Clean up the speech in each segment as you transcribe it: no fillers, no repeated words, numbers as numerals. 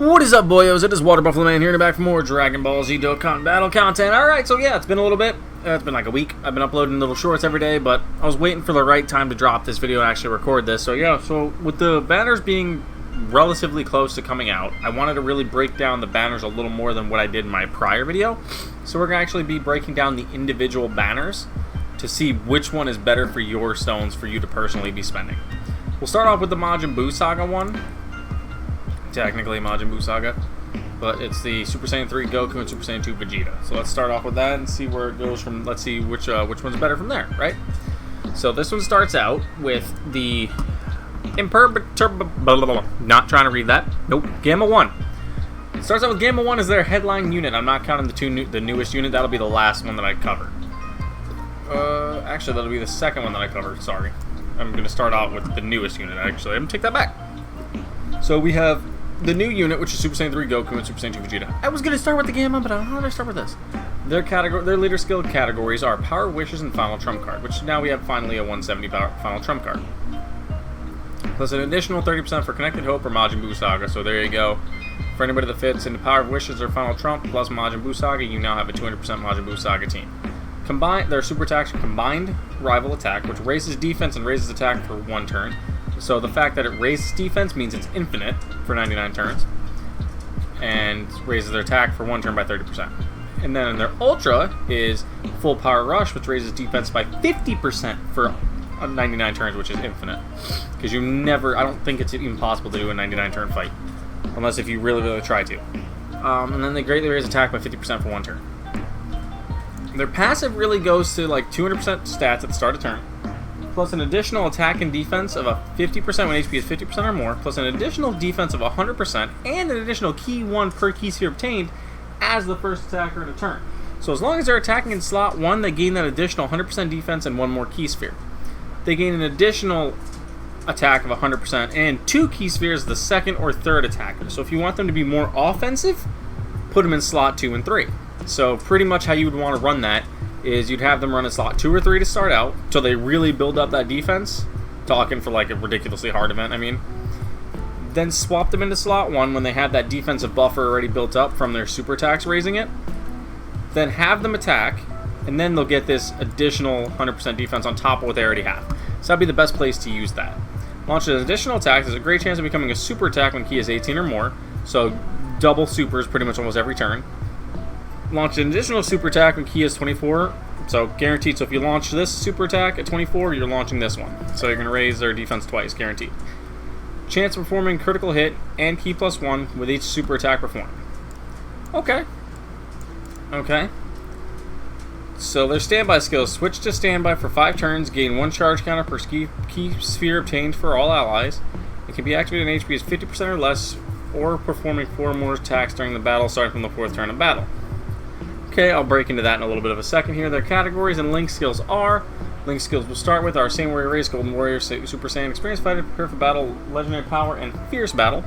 What is up, boyos? It is Water Buffalo Man here, and back for more Dragon Ball Z Dokkan battle content. Alright, so yeah, it's been a little bit. It's been like a week. I've been uploading little shorts every day, but I was waiting for the right time to drop this video and actually record this. So yeah, so with the banners being relatively close to coming out, I wanted to really break down the banners a little more than what I did in my prior video. So we're going to actually be breaking down the individual banners to see which one is better for your stones for you to personally be spending. We'll start off with the Majin Buu Saga one. Technically Majin Buu Saga, but it's the Super Saiyan 3 Goku and Super Saiyan 2 Vegeta. So let's start off with that and see where it goes from. Let's see which one's better from there, right? So this one starts out with the not trying to read that. Nope, Gamma 1. It starts out with Gamma 1 as their headline unit. I'm not counting the newest unit. That'll be the last one that I cover. Actually, that'll be the second one that I cover. Sorry, I'm gonna start out with the newest unit. Actually, I'm gonna take that back. So we have the new unit, which is Super Saiyan 3 Goku and Super Saiyan 2 Vegeta. I was going to start with the Gamma, but I don't know how to start with this. Their leader skill categories are Power Wishes and Final Trump Card, which now we have finally a 170 Final Trump Card. Plus an additional 30% for Connected Hope or Majin Buu Saga, so there you go. For anybody that fits into Power of Wishes or Final Trump plus Majin Buu Saga, you now have a 200% Majin Buu Saga team. Their super attacks are Combined Rival Attack, which raises defense and raises attack for 1 turn. So the fact that it raises defense means it's infinite for 99 turns, and raises their attack for 1 turn by 30%. And then in their Ultra is Full Power Rush, which raises defense by 50% for 99 turns, which is infinite. Because I don't think it's even possible to do a 99 turn fight, unless if you really, really try to. And then they greatly raise attack by 50% for 1 turn. Their passive really goes to like 200% stats at the start of turn, plus an additional attack and defense of a 50% when HP is 50% or more, plus an additional defense of 100%, and an additional key 1 per key sphere obtained as the first attacker in a turn. So as long as they're attacking in slot 1, they gain that additional 100% defense and 1 more key sphere. They gain an additional attack of 100% and 2 key spheres the second or third attacker. So if you want them to be more offensive, put them in slot 2 and 3. So pretty much how you would want to run that is you'd have them run in slot 2 or 3 to start out, till they really build up that defense, talking for like a ridiculously hard event, I mean. Then swap them into slot 1 when they have that defensive buffer already built up from their super attacks raising it. Then have them attack, and then they'll get this additional 100% defense on top of what they already have. So that'd be the best place to use that. Launch an additional attack. There's a great chance of becoming a super attack when key is 18 or more, so double supers pretty much almost every turn. Launch an additional super attack when key is 24, so guaranteed. So if you launch this super attack at 24, you're launching this one. So you're going to raise their defense twice, guaranteed. Chance of performing critical hit and key +1 with each super attack performed. Okay. So their standby skills: switch to standby for 5 turns, gain 1 charge counter per key sphere obtained for all allies. It can be activated when HP is 50% or less, or performing 4 more attacks during the battle starting from the 4th turn of battle. Okay, I'll break into that in a little bit of a second here. Their categories and link skills are: link skills we'll start with are Saiyan Warrior Race, Golden Warrior, Super Saiyan, Experienced Fighter, Prepare for Battle, Legendary Power, and Fierce Battle.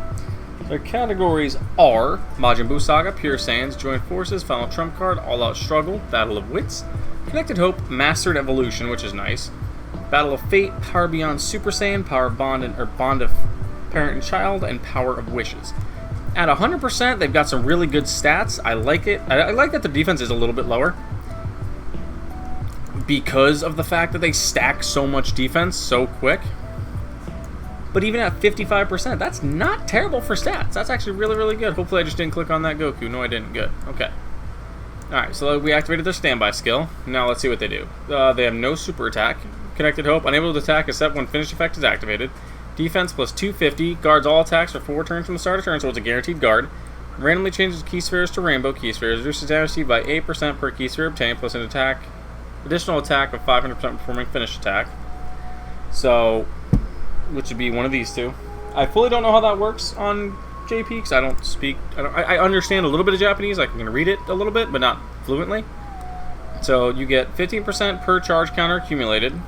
Their categories are Majin Buu Saga, Pure Saiyans, Joint Forces, Final Trump Card, All Out Struggle, Battle of Wits, Connected Hope, Mastered Evolution, which is nice, Battle of Fate, Power Beyond Super Saiyan, Power of Bond of Parent and Child, and Power of Wishes. At 100%, they've got some really good stats. I like it. I like that the defense is a little bit lower because of the fact that they stack so much defense so quick. But even at 55%, that's not terrible for stats. That's actually really, really good. Hopefully I just didn't click on that Goku. No, I didn't. Good. Okay. Alright, so we activated their standby skill. Now let's see what they do. They have no super attack. Connected Hope, unable to attack except when finished effect is activated. Defense plus 250, guards all attacks for 4 turns from the start of turn, so it's a guaranteed guard. Randomly changes key spheres to rainbow key spheres, reduces damage received by 8% per key sphere obtained, plus an additional attack of 500% performing finish attack. So, which would be one of these two. I fully don't know how that works on JP, because I don't speak, I understand a little bit of Japanese, I can read it a little bit, but not fluently. So you get 15% per charge counter accumulated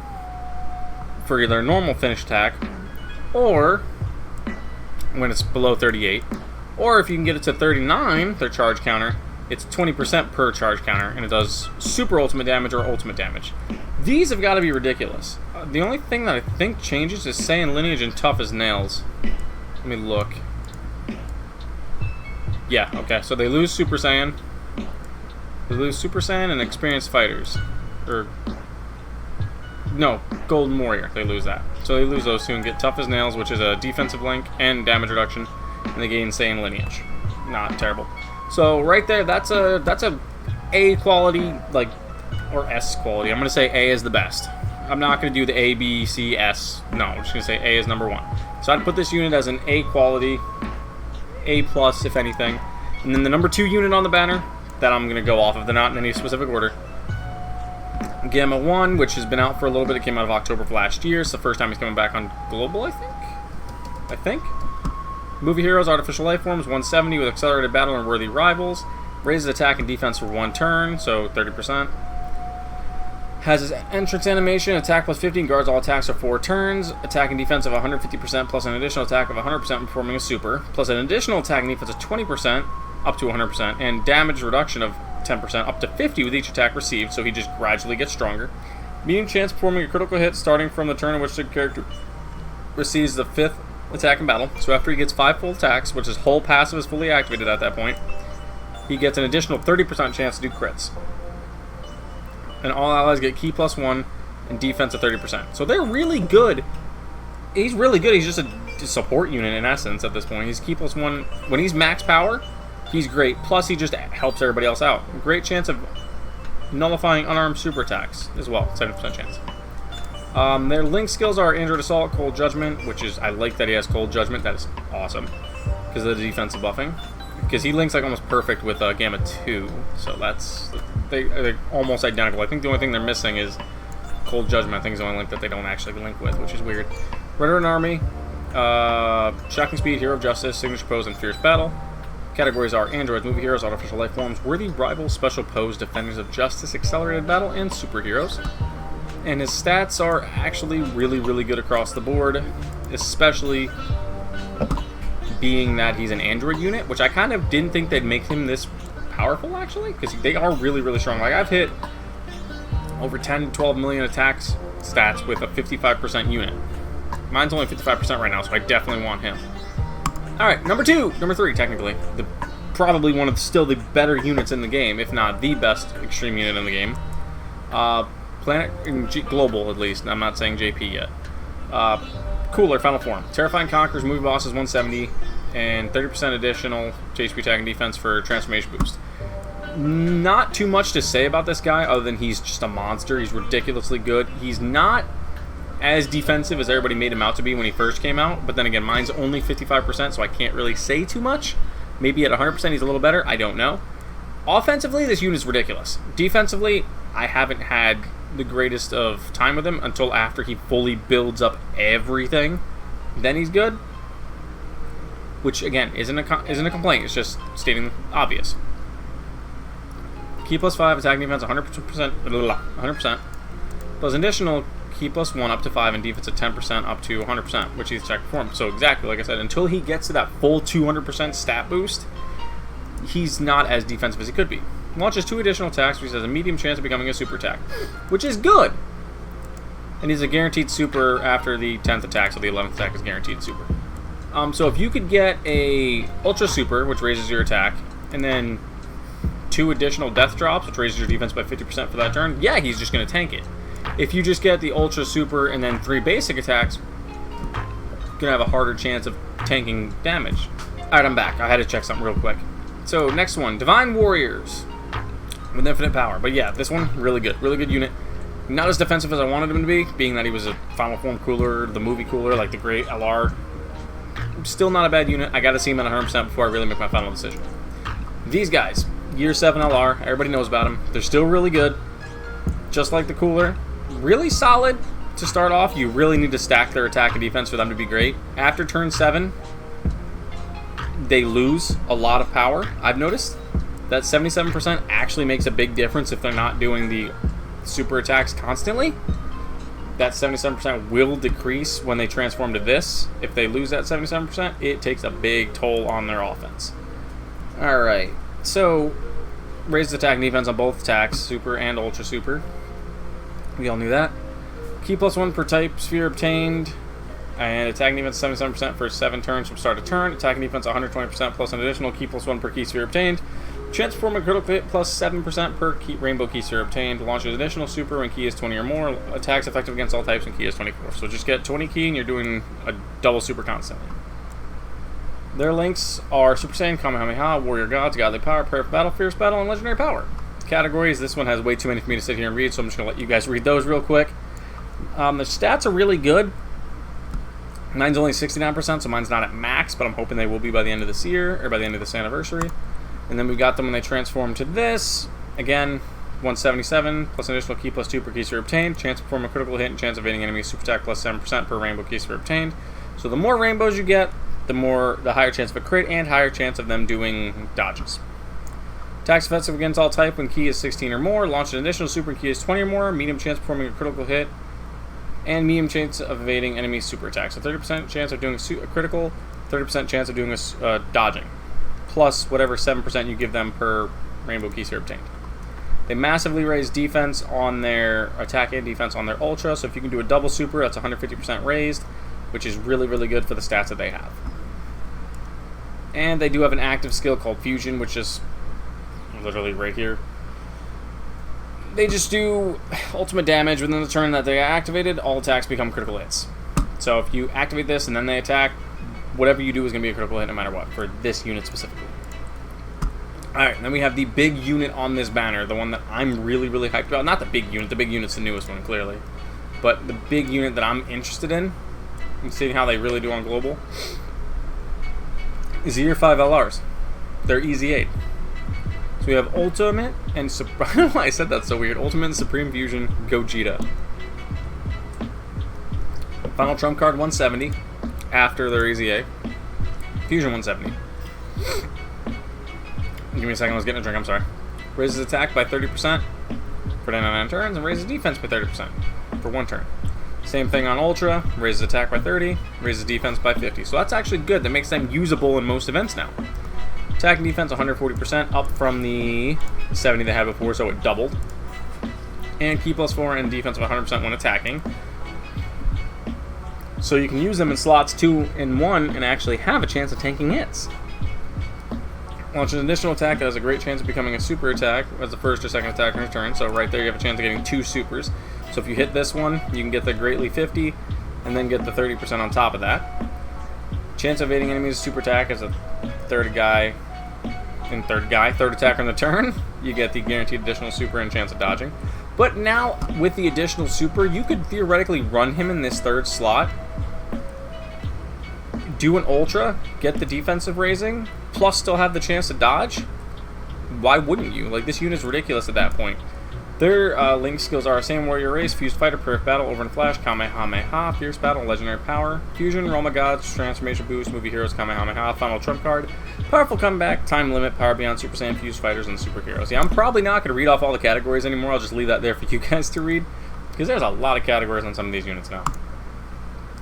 for their normal finish attack, or when it's below 38, or if you can get it to 39, their charge counter, it's 20% per charge counter, and it does super ultimate damage or ultimate damage. These have got to be ridiculous. The only thing that I think changes is Saiyan Lineage and Tough as Nails. Let me look. Yeah, okay. So they lose Super Saiyan. They lose Super Saiyan and experienced fighters. Or... No, Golden Warrior. They lose that. So they lose those two and get Tough as Nails, which is a defensive link and damage reduction. And they gain Saiyan Lineage. Not terrible. So right there, that's a A quality, like, or S quality. I'm going to say A is the best. I'm not going to do the A, B, C, S. No, I'm just going to say A is number 1. So I'd put this unit as an A quality, A plus if anything. And then the number 2 unit on the banner that I'm going to go off of. They're not in any specific order. Gamma 1, which has been out for a little bit. It came out of October of last year. It's the first time he's coming back on Global, I think. Movie Heroes, Artificial Life Forms, 170 with Accelerated Battle and Worthy Rivals. Raises attack and defense for 1 turn, so 30%. Has his entrance animation, attack plus 15, guards all attacks for 4 turns. Attack and defense of 150% plus an additional attack of 100% performing a super. Plus an additional attack and defense of 20% up to 100%. And damage reduction of 10% up to 50 with each attack received, so he just gradually gets stronger. Medium chance performing a critical hit starting from the turn in which the character receives the 5th attack in battle. So after he gets 5 full attacks, which his whole passive is fully activated at that point, he gets an additional 30% chance to do crits. And all allies get key plus 1 and defense of 30%. So they're really good. He's really good. He's just a support unit in essence at this point. He's key plus 1. When he's max power, he's great. Plus he just helps everybody else out. Great chance of nullifying unarmed super attacks as well. 70% chance. Their link skills are Android Assault, Cold Judgment, which is, I like that he has Cold Judgment. That is awesome because of the defensive buffing. Because he links like almost perfect with Gamma 2, so that's they're almost identical. I think the only thing they're missing is Cold Judgment. I think is the only link that they don't actually link with, which is weird. Veteran Army, Shocking Speed, Hero of Justice, Signature Pose, and Fierce Battle. Categories are Androids, Movie Heroes, Artificial Life Forms, Worthy Rivals, Special Pose, Defenders of Justice, Accelerated Battle, and Superheroes. And his stats are actually really, really good across the board, especially being that he's an Android unit, which I kind of didn't think they'd make him this powerful, actually, because they are really, really strong. Like, I've hit over 10 to 12 million attacks stats with a 55% unit. Mine's only 55% right now, so I definitely want him. Alright, number 3, technically. Probably one of still the better units in the game, if not the best extreme unit in the game. Global, at least. I'm not saying JP yet. Cooler, Final Form. Terrifying Conquerors, movie bosses 170, and 30% additional HP attack and defense for transformation boost. Not too much to say about this guy other than he's just a monster. He's ridiculously good. He's not as defensive as everybody made him out to be when he first came out, but then again, mine's only 55%, so I can't really say too much. Maybe at 100% he's a little better. I don't know. Offensively, this unit is ridiculous. Defensively, I haven't had the greatest of time with him until after he fully builds up everything. Then he's good, which again isn't a complaint. It's just stating obvious. Key plus 5 attack and defense 100%. Plus additional key plus 1 up to 5 and defense of 10% up to 100%, which he's attack perform. So exactly like I said, until he gets to that full 200% stat boost, he's not as defensive as he could be. Launches 2 additional attacks, which has a medium chance of becoming a super attack, which is good. And he's a guaranteed super after the 10th attack, so the 11th attack is guaranteed super. So if you could get a ultra super, which raises your attack, and then 2 additional death drops, which raises your defense by 50% for that turn, yeah, he's just going to tank it. If you just get the ultra super and then 3 basic attacks, you're going to have a harder chance of tanking damage. Alright, I'm back. I had to check something real quick. So next one, Divine Warriors with infinite power. But yeah, this one, really good unit. Not as defensive as I wanted him to be, being that he was a Final Form cooler, the movie cooler, like the great LR. Still not a bad unit. I gotta see him at 100% before I really make my final decision. These guys, Year 7 LR, everybody knows about them. They're still really good, just like the cooler. Really solid to start off. You really need to stack their attack and defense for them to be great. After turn 7, they lose a lot of power. I've noticed that 77% actually makes a big difference if they're not doing the super attacks constantly. That 77% will decrease when they transform to this. If they lose that 77%, it takes a big toll on their offense. Alright, so raises attack and defense on both attacks, super and ultra super. We all knew that. Key plus 1 per type sphere obtained. And attacking defense 77% for 7 turns from start to turn. Attacking defense 120% plus an additional key plus 1 per key sphere obtained. Chance to perform a critical hit plus 7% per key, rainbow key sphere obtained. Launches additional super when key is 20 or more. Attacks effective against all types when key is 24. So just get 20 key and you're doing a double super constantly. Their links are Super Saiyan, Kamehameha, Warrior Gods, Godly Power, Prayer for Battle, Fierce Battle, and Legendary Power. Categories, this one has way too many for me to sit here and read, so I'm just going to let you guys read those real quick. The stats are really good. Mine's only 69%, so mine's not at max, but I'm hoping they will be by the end of this year, or by the end of this anniversary. And then we got them when they transform to this. Again, 177, plus an additional key plus 2 per key sphere obtained. Chance to perform a critical hit and chance of evading enemies super attack plus 7% per rainbow key sphere obtained. So the more rainbows you get, the higher chance of a crit and higher chance of them doing dodges. Attacks offensive against all type when key is 16 or more. Launch an additional super when key is 20 or more. Medium chance of performing a critical hit. And medium chance of evading enemy super attacks. So 30% chance of doing a critical, 30% chance of doing a dodging. Plus whatever 7% you give them per rainbow key sphere obtained. They massively raise defense on their attack and defense on their ultra. So if you can do a double super, that's 150% raised, which is really, really good for the stats that they have. And they do have an active skill called Fusion, which is literally right here. They just do ultimate damage within the turn that they activated. All attacks become critical hits. So if you activate this and then they attack, whatever you do is going to be a critical hit no matter what, for this unit specifically. Alright, then we have the big unit on this banner, the one that I'm really, really hyped about. Not the big unit's the newest one, clearly. But the big unit that I'm interested in, and seeing how they really do on global, is the Year 5 LRs. They're Easy 8. So we have Ultimate and I don't know why I said that so weird. Ultimate and Supreme Fusion Gogeta. Final trump card 170 after their Easy 8. Fusion 170. Give me a second, let's get in a drink, I'm sorry. Raises attack by 30% for 99 turns and raises defense by 30% for 1 turn. Same thing on Ultra, raises attack by 30, raises defense by 50. So that's actually good. That makes them usable in most events now. Attack and defense 140%, up from the 70 they had before, so it doubled. And key plus 4 and defense of 100% when attacking. So you can use them in slots 2 and 1 and actually have a chance of tanking hits. Launch an additional attack that has a great chance of becoming a super attack as the first or second attack on your turn. So right there you have a chance of getting 2 supers. So if you hit this one, you can get the greatly 50 and then get the 30% on top of that. Chance of evading enemies super attack as a third attack on the turn. You get the guaranteed additional super and chance of dodging. But now with the additional super, you could theoretically run him in this third slot, do an ultra, get the defensive raising, plus still have the chance to dodge. Why wouldn't you? Like, this unit's ridiculous at that point. Their link skills are Saiyan Warrior Race, Fused Fighter, Perfect Battle, Over and Flash, Kamehameha, Fierce Battle, Legendary Power, Fusion, Realm of Gods, Transformation Boost, Movie Heroes, Kamehameha, Final Trump Card, Powerful Comeback, Time Limit, Power Beyond, Super Saiyan, Fused Fighters, and Superheroes. Yeah, I'm probably not going to read off all the categories anymore. I'll just leave that there for you guys to read, because there's a lot of categories on some of these units now.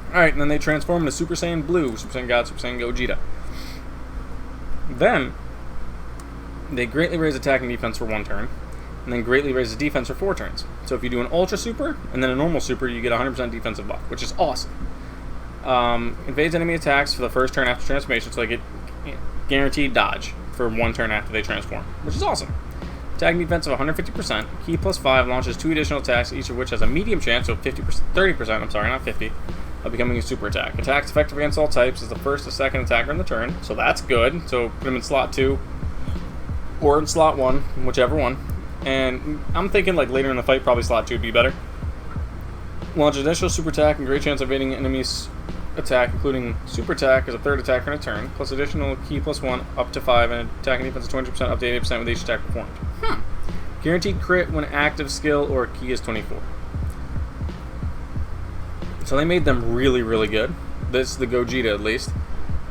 Alright, and then they transform into Super Saiyan Blue, Super Saiyan God, Super Saiyan Gogeta. Then, they greatly raise attack and defense for 1 turn, and then greatly raises defense for 4 turns. So if you do an Ultra Super, and then a normal Super, you get 100% defensive buff, which is awesome. Invades enemy attacks for the first turn after transformation, so they get guaranteed dodge for 1 turn after they transform, which is awesome. Attack and defense of 150%, key plus 5, launches 2 additional attacks, each of which has a medium chance, so 30%, I'm sorry, not 50, of becoming a super attack. Attacks effective against all types is the first or second attacker on the turn, so that's good. So put him in slot 2, or in slot 1, whichever one. And I'm thinking like later in the fight, probably slot 2 would be better. Launch additional super attack and great chance of evading enemies attack, including super attack as a third attacker in a turn, plus additional key plus 1 up to 5, and attacking defense of 20% up to 80% with each attack performed. Guaranteed crit when active skill or key is 24. So they made them really, really good. This is the Gogeta at least.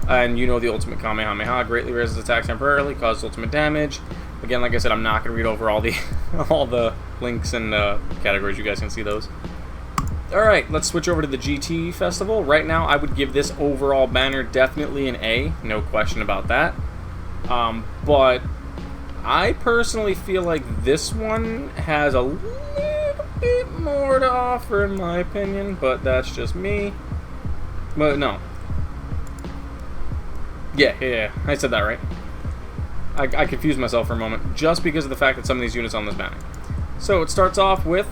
And you know the ultimate Kamehameha greatly raises attack temporarily, causes ultimate damage. Again, like I said, I'm not going to read over all the links and categories. You guys can see those. Alright, let's switch over to the GT Festival. Right now, I would give this overall banner definitely an A. No question about that. But I personally feel like this one has a little bit more to offer in my opinion, but that's just me. But no. Yeah. I said that right. I confused myself for a moment just because of the fact that some of these units on this banner. So it starts off with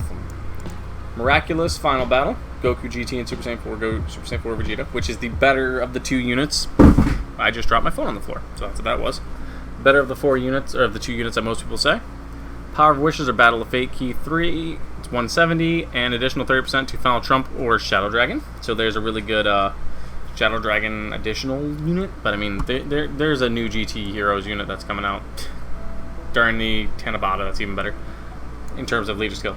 Miraculous Final Battle, Goku GT and Super Saiyan 4 Super Saiyan 4 Vegeta, which is the better of the two units. I just dropped my phone on the floor, so that's what that was. Better of the 4 units, or of the 2 units that most people say. Power of Wishes or Battle of Fate Key 3, it's 170, and additional 30% to Final Trump or Shadow Dragon. So there's a really good Shadow Dragon additional unit, but I mean, there's a new GT Heroes unit that's coming out during the Tanabata. That's even better in terms of leader skill.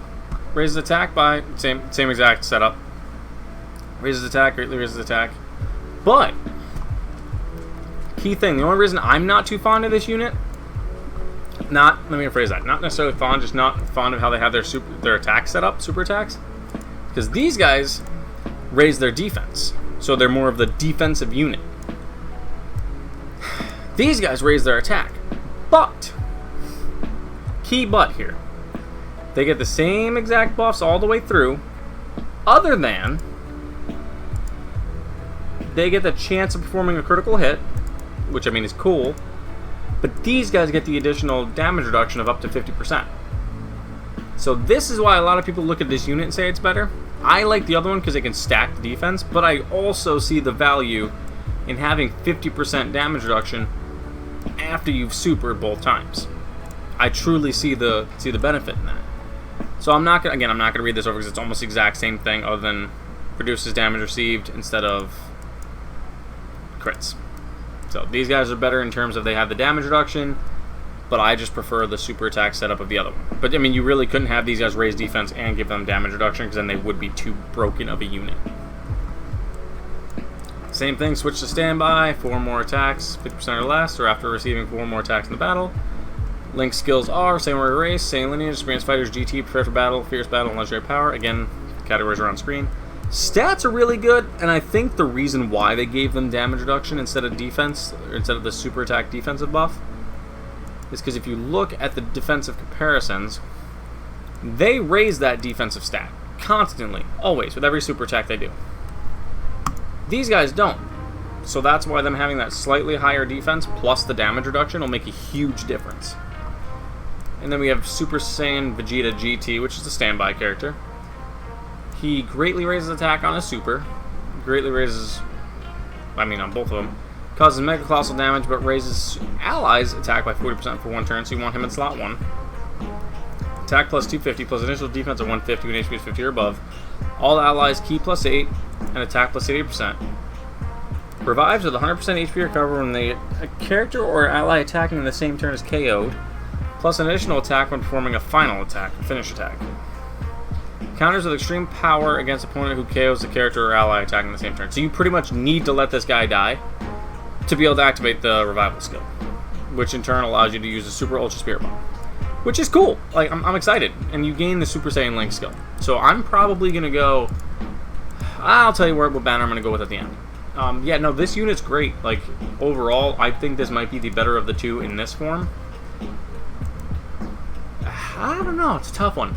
Raises attack by same exact setup. Raises attack, greatly raises attack. But key thing, the only reason I'm not too fond of this unit, let me rephrase that, not necessarily fond, just not fond of how they have their attack set up, super attacks, because these guys raise their defense. So they're more of the defensive unit. These guys raise their attack. But, key but here, they get the same exact buffs all the way through, other than they get the chance of performing a critical hit, which I mean is cool, but these guys get the additional damage reduction of up to 50%. So this is why a lot of people look at this unit and say it's better. I like the other one because it can stack the defense, but I also see the value in having 50% damage reduction after you've supered both times. I truly see the benefit in that. So I'm not gonna read this over because it's almost the exact same thing, other than reduces damage received instead of crits. So these guys are better in terms of they have the damage reduction, but I just prefer the super attack setup of the other one. But I mean, you really couldn't have these guys raise defense and give them damage reduction, because then they would be too broken of a unit. Same thing, switch to standby, 4 more attacks, 50% or less, or after receiving 4 more attacks in the battle. Link skills are same order race, same lineage, experienced fighters, GT, prepare for battle, fierce battle, and legendary power. Again, categories are on screen. Stats are really good, and I think the reason why they gave them damage reduction instead of defense, or instead of the super attack defensive buff, is because if you look at the defensive comparisons, they raise that defensive stat constantly, always, with every super attack they do. These guys don't. So that's why them having that slightly higher defense plus the damage reduction will make a huge difference. And then we have Super Saiyan Vegeta GT, which is a standby character. He greatly raises attack on his super, greatly raises, on both of them, causes mega colossal damage, but raises allies' attack by 40% for 1 turn, so you want him in slot 1. Attack plus 250, plus initial defense of 150 when HP is 50 or above. All allies key plus 8, and attack plus 80%. Revives with 100% HP recover when a character or ally attacking in the same turn is KO'd, plus an additional attack when performing a final attack, a finish attack. Counters with extreme power against opponent who KOs the character or ally attacking in the same turn. So you pretty much need to let this guy die to be able to activate the revival skill, which in turn allows you to use the Super Ultra Spirit Bomb, which is cool. Like, I'm excited, and you gain the Super Saiyan Link skill. So I'm probably gonna go. I'll tell you what banner I'm gonna go with at the end. Yeah, no, this unit's great. Like, overall, I think this might be the better of the two in this form. I don't know. It's a tough one.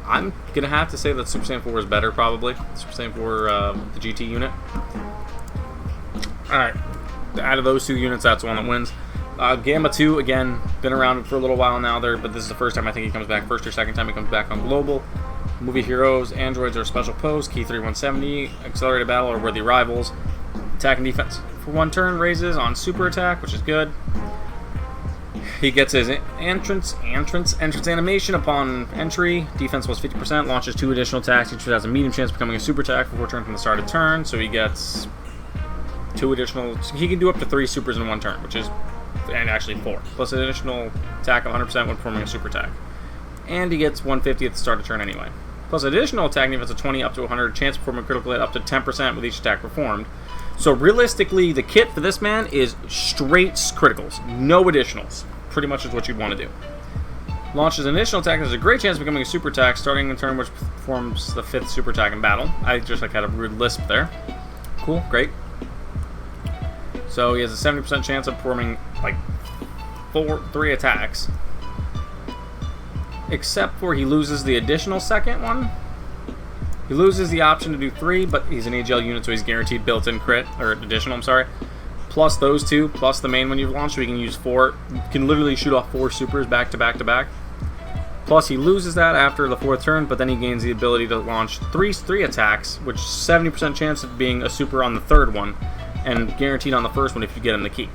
I'm gonna have to say that Super Saiyan 4 is better, probably. Super Saiyan 4, the GT unit. Alright, out of those 2 units, that's the one that wins. Gamma 2, again, been around for a little while now, but this is the first time I think he comes back. First or second time he comes back on Global. Movie heroes, androids are special pose, key 3 170, accelerated battle or worthy rivals. Attack and defense. For 1 turn, raises on super attack, which is good. He gets his entrance animation upon entry. Defense plus 50%, launches 2 additional attacks. Each has a medium chance of becoming a super attack for 4 turns from the start of turn. So he gets 2 additional. He can do up to 3 supers in 1 turn, which is, and actually 4. Plus an additional attack of 100% when performing a super attack. And he gets 150 at the start of turn anyway. Plus additional attack defense of 20 up to 100. Chance to perform a critical hit up to 10% with each attack performed. So realistically, the kit for this man is straight criticals, no additionals. Pretty much is what you'd want to do. Launches an initial attack, has a great chance of becoming a super attack starting the turn which performs the 5th super attack in battle. I just had a rude lisp there. Cool, great. So he has a 70% chance of performing like 3 attacks. Except for he loses the additional second one. He loses the option to do 3, but he's an AGL unit, so he's guaranteed built-in crit, or additional, I'm sorry. Plus those 2, plus the main one you've launched, so he can use 4. You can literally shoot off 4 supers back to back to back. Plus he loses that after the 4th turn, but then he gains the ability to launch 3 attacks, which is 70% chance of being a super on the 3rd one, and guaranteed on the 1st one if you get him the key.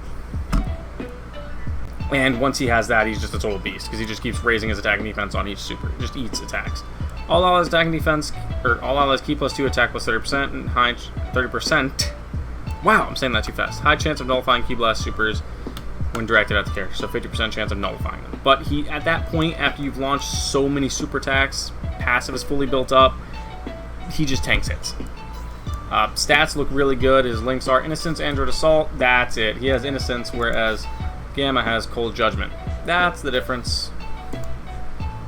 And once he has that, he's just a total beast, because he just keeps raising his attack and defense on each super. He just eats attacks. All out his attack and defense, or all out his key plus 2, attack plus 30%, and high 30%. Wow, I'm saying that too fast. High chance of nullifying key blast supers when directed at the character, so 50% chance of nullifying them. But he, at that point, after you've launched so many super attacks, passive is fully built up, he just tanks hits. Stats look really good. His links are Innocence, Android Assault. That's it. He has Innocence, whereas Gamma has Cold Judgment. That's the difference.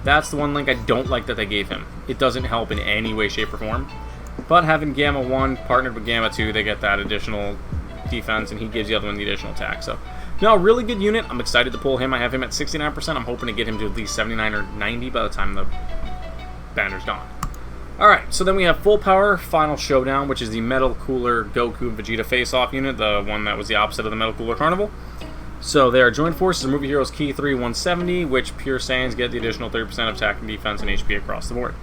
That's the one link I don't like that they gave him. It doesn't help in any way, shape, or form. But having Gamma 1 partnered with Gamma 2, they get that additional defense, and he gives the other one the additional attack. So, no, really good unit. I'm excited to pull him. I have him at 69%. I'm hoping to get him to at least 79 or 90 by the time the banner's gone. Alright, so then we have Full Power Final Showdown, which is the Metal Cooler Goku and Vegeta face-off unit, the one that was the opposite of the Metal Cooler Carnival. So they are joined forces of Movie Heroes Key 3 170, which Pure Saiyans get the additional 30% of attack and defense and HP across the board.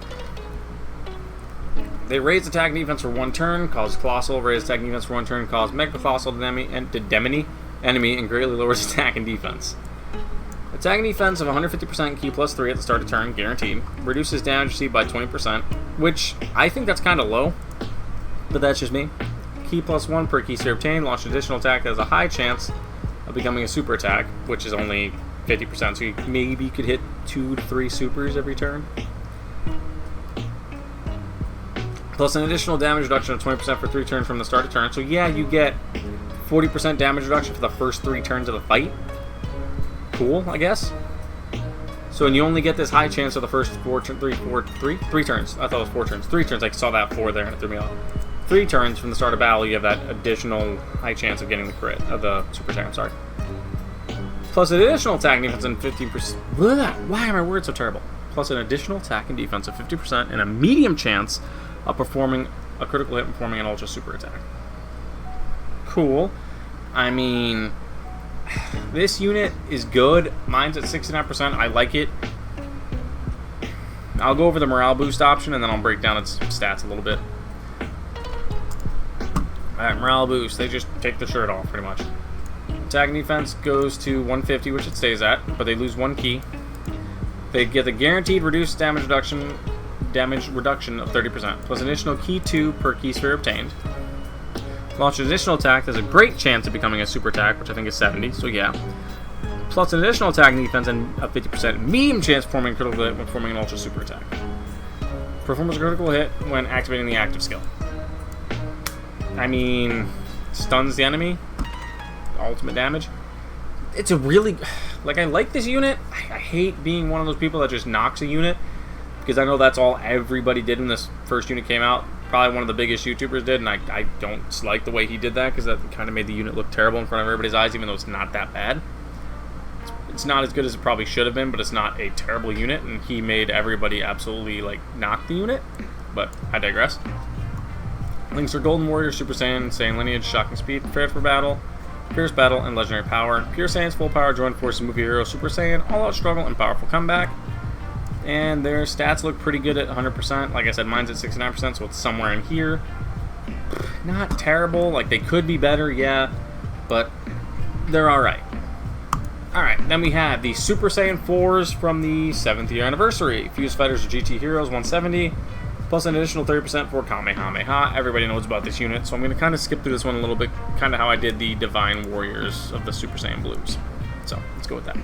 They raise attack and defense for 1 turn, cause Colossal, raise attack and defense for 1 turn, cause Mega Colossal to enemy, and greatly lowers attack and defense. Attack and defense of 150% key plus 3 at the start of turn, guaranteed. Reduces damage received by 20%, which I think that's kind of low, but that's just me. Key plus 1 per key sphere obtained, launch an additional attack that has a high chance of becoming a super attack, which is only 50%, so you maybe could hit 2 to 3 supers every turn. Plus an additional damage reduction of 20% for 3 turns from the start of turn. So yeah, you get 40% damage reduction for the first 3 turns of the fight. Cool, I guess. So and you only get this high chance of the first 3 turns. I thought it was 4 turns. 3 turns. I saw that 4 there and it threw me off. 3 turns from the start of battle, you have that additional high chance of getting the crit of the super attack. I'm sorry. Plus an additional attack and defense and 15%. Why are my words so terrible? Plus an additional attack and defense of 50% and a medium chance of performing a critical hit, performing an ultra super attack. Cool. I mean, this unit is good. Mine's at 69%. I like it. I'll go over the morale boost option and then I'll break down its stats a little bit. Alright, morale boost. They just take the shirt off, pretty much. Attack and defense goes to 150, which it stays at, but they lose 1 key. They get the guaranteed reduced damage reduction of 30%, plus an additional key 2 per key sphere obtained. Launch an additional attack. There's a great chance of becoming a super attack, which I think is 70, so yeah. Plus an additional attack and defense and a 50% medium chance of performing a critical hit when performing an ultra super attack. Performs a critical hit when activating the active skill. I mean, stuns the enemy. Ultimate damage. It's a really... Like, I like this unit. I hate being one of those people that just knocks a unit, because I know that's all everybody did when this first unit came out. Probably one of the biggest YouTubers did, and I don't like the way he did that, because that kind of made the unit look terrible in front of everybody's eyes, even though it's not that bad. It's not as good as it probably should have been, but it's not a terrible unit, and he made everybody absolutely, like, knock the unit. But I digress. Links are Golden Warrior, Super Saiyan, Saiyan Lineage, Shocking Speed, Prepared for Battle, Fierce Battle, and Legendary Power. Pure Saiyan's Full Power, Joined Forces, Movie Hero, Super Saiyan, All Out Struggle, and Powerful Comeback. And their stats look pretty good at 100%. Like I said, mine's at 69%, so it's somewhere in here. Not terrible. Like, they could be better, yeah, but they're alright. Alright, then we have the Super Saiyan 4s from the 7th year anniversary. Fuse Fighters are GT Heroes 170, plus an additional 30% for Kamehameha. Everybody knows about this unit, so I'm going to kind of skip through this one a little bit, kind of how I did the Divine Warriors of the Super Saiyan Blues. So, let's go with that.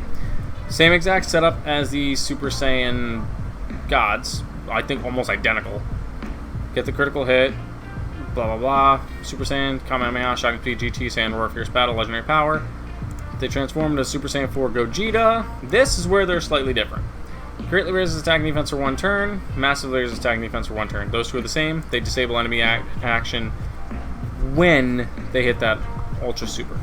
Same exact setup as the Super Saiyan Gods. I think almost identical. Get the critical hit, blah blah blah. Super Saiyan, Kamehameha, Shocking Speed, GT, Saiyan Roar, Fierce Battle, Legendary Power. They transform into Super Saiyan 4 Gogeta. This is where they're slightly different. Greatly raises attack and defense for 1 turn. Massively raises attack and defense for 1 turn. Those two are the same. They disable enemy action when they hit that Ultra Super.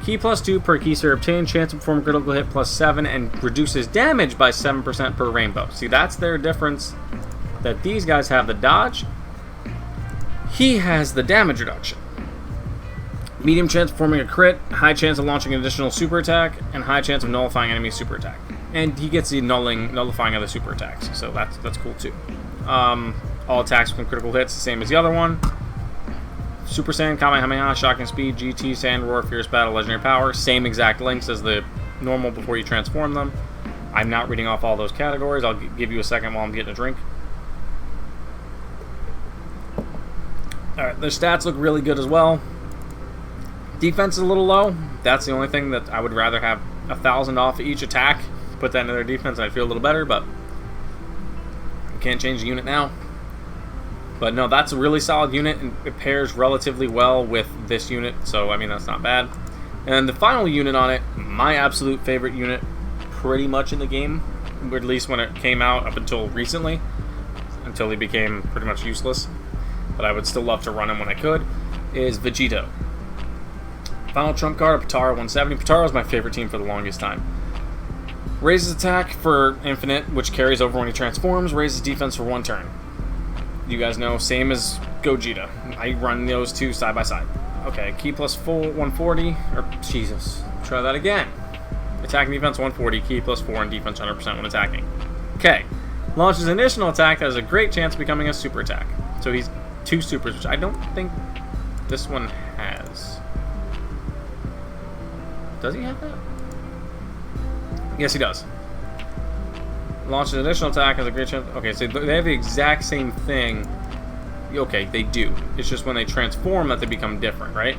Key plus 2 per key sphere obtained, chance to perform a critical hit plus 7, and reduces damage by 7% per rainbow. See, that's their difference that these guys have the dodge. He has the damage reduction. Medium chance of forming a crit, high chance of launching an additional super attack, and high chance of nullifying enemy super attack. And he gets the nullifying of the super attacks, so that's cool too. All attacks become critical hits, the same as the other one. Super Saiyan, Kamehameha, Shocking Speed, GT, Sand Roar, Fierce Battle, Legendary Power. Same exact links as the normal before you transform them. I'm not reading off all those categories. I'll give you a second while I'm getting a drink. Alright, their stats look really good as well. Defense is a little low. That's the only thing that I would rather have 1,000 off each attack. Put that into their defense and I'd feel a little better, but I can't change the unit now. But no, that's a really solid unit, and it pairs relatively well with this unit, so I mean, that's not bad. And the final unit on it, my absolute favorite unit pretty much in the game, or at least when it came out up until recently, until he became pretty much useless, but I would still love to run him when I could, is Vegito. Final trump card, Potara 170. Potara was my favorite team for the longest time. Raises attack for infinite, which carries over when he transforms. Raises defense for 1 turn. You guys know, same as Gogeta. I run those two side by side. Okay, key plus 140. Or, Jesus. Try that again. Attack and defense 140, key plus 4, and defense 100% when attacking. Okay. Launches an additional attack that has a great chance of becoming a super attack. So he's 2 supers, which I don't think this one has. Does he have that? Yes, he does. Launch an additional attack has a great chance. Okay, so they have the exact same thing. Okay, they do. It's just when they transform that they become different, right?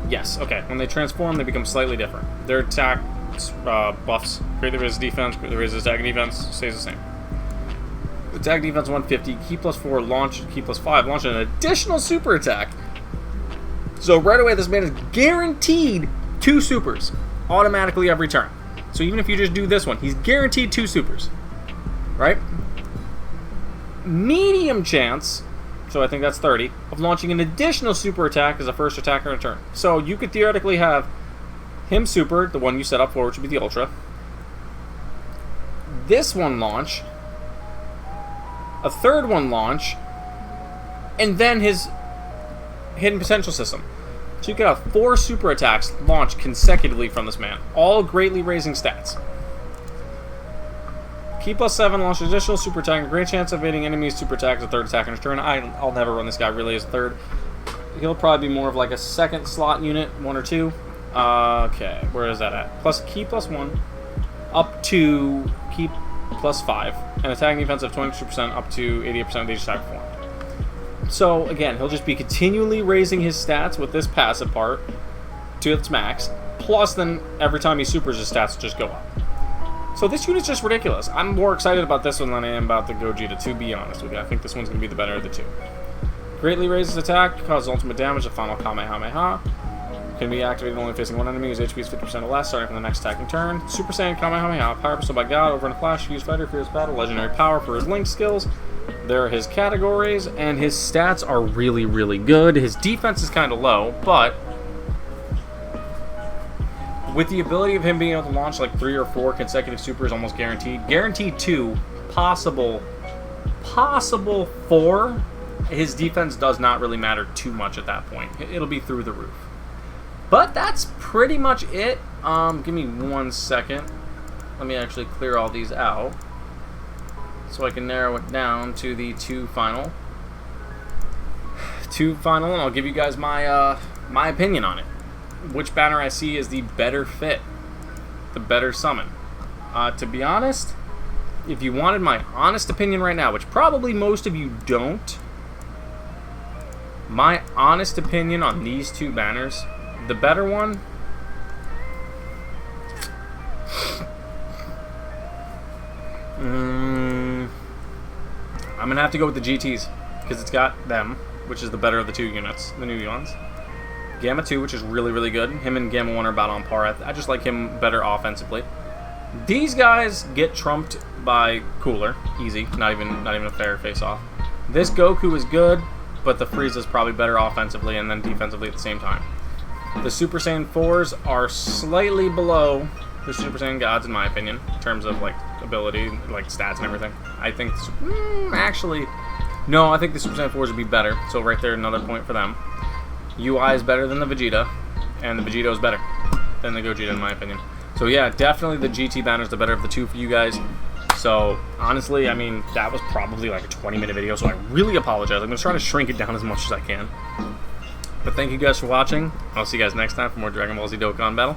Yes, okay. When they transform, they become slightly different. Their attack buffs, greatly raises defense, greatly raises attack and defense, stays the same. Attack defense 150, key plus 4, launch, key plus 5, launch an additional super attack. So right away, this man is guaranteed 2 supers automatically every turn. So even if you just do this one, he's guaranteed 2 supers, right? Medium chance, so I think that's 30, of launching an additional super attack as a first attack on a turn. So you could theoretically have him super, the one you set up for, which would be the Ultra. This one launch, a third one launch, and then his hidden potential system. So you could have 4 super attacks launched consecutively from this man, all greatly raising stats. Key plus 7 launches additional super attack, a great chance of evading enemies' super attack as a 3rd attack on his turn. I'll never run this guy really as a 3rd. He'll probably be more of like a 2nd slot unit, 1 or 2. Okay, where is that at? Plus key plus 1, up to key plus 5, and attacking defense of 22% up to 88% of each attack performed. So, again, he'll just be continually raising his stats with this passive part to its max, plus then every time he supers, his stats just go up. So this unit's just ridiculous. I'm more excited about this one than I am about the Gogeta, to be honest with you. I think this one's going to be the better of the 2. Greatly raises attack, causes ultimate damage, a final Kamehameha. Can be activated only facing one enemy, whose HP is 50% or less, starting from the next attacking turn. Super Saiyan Kamehameha, power bestowed by God, over in a flash, fuse fighter, fierce battle, legendary power for his link skills. There are his categories, and his stats are really, really good. His defense is kind of low, but with the ability of him being able to launch like 3 or 4 consecutive supers almost guaranteed, guaranteed 2, possible 4, his defense does not really matter too much at that point. It'll be through the roof. But that's pretty much it. Give me 1 second. Let me actually clear all these out, so I can narrow it down to the 2 final. And I'll give you guys my my opinion on it. Which banner I see is the better fit, the better summon. To be honest, if you wanted my honest opinion right now, which probably most of you don't, my honest opinion on these 2 banners, the better one, I'm going to have to go with the GTs, because it's got them, which is the better of the 2 units, the new ones. Gamma 2, which is really, really good. Him and Gamma 1 are about on par. I just like him better offensively. These guys get trumped by Cooler. Easy. Not even a fair face-off. This Goku is good, but the Frieza's probably better offensively and then defensively at the same time. The Super Saiyan 4s are slightly below the Super Saiyan gods, in my opinion, in terms of like ability, like stats and everything. I think, actually, no, I think the Super Saiyan 4s would be better. So right there, another point for them. UI is better than the Vegeta, and the Vegeta is better than the Gogeta, in my opinion. So yeah, definitely the GT banner is the better of the two for you guys. So honestly, I mean, that was probably like a 20-minute video, so I really apologize. I'm going to try to shrink it down as much as I can. But thank you guys for watching. I'll see you guys next time for more Dragon Ball Z Dokkan Battle.